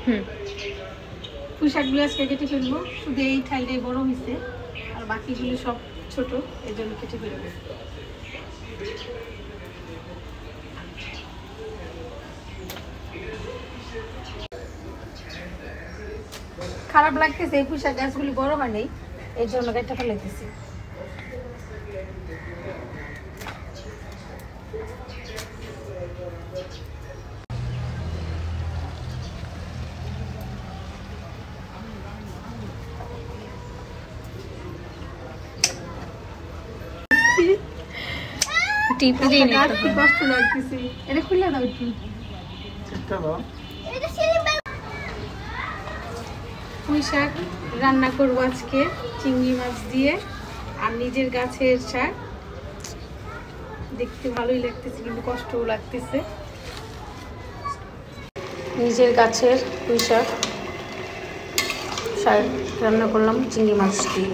পুঁই শাকগুলো আজকে কেটে ফেলবো, শুধু এই ঠাইটাই বড় হয়েছে আর বাকিগুলো সব ছোট, এই জন্য কেটে ফেলবো। খারাপ লাগতেছে এই পুঁই শাক গাছগুলি বড় হয় নাই, এই জন্য কেটে ফেলাইতেছি। টিপি দিই না, কি কষ্ট লাগতেছে, এটা খুলে দাও একটু। পুঁই শাক রান্না করবো আজকে চিংড়ি মাছ দিয়ে, আর নিজের গাছের শাক, দেখতে ভালোই লাগতেছে কিন্তু কষ্টও লাগতেছে। নিজের গাছের পুঁই শাক রান্না করলাম চিংড়ি মাছ দিয়ে।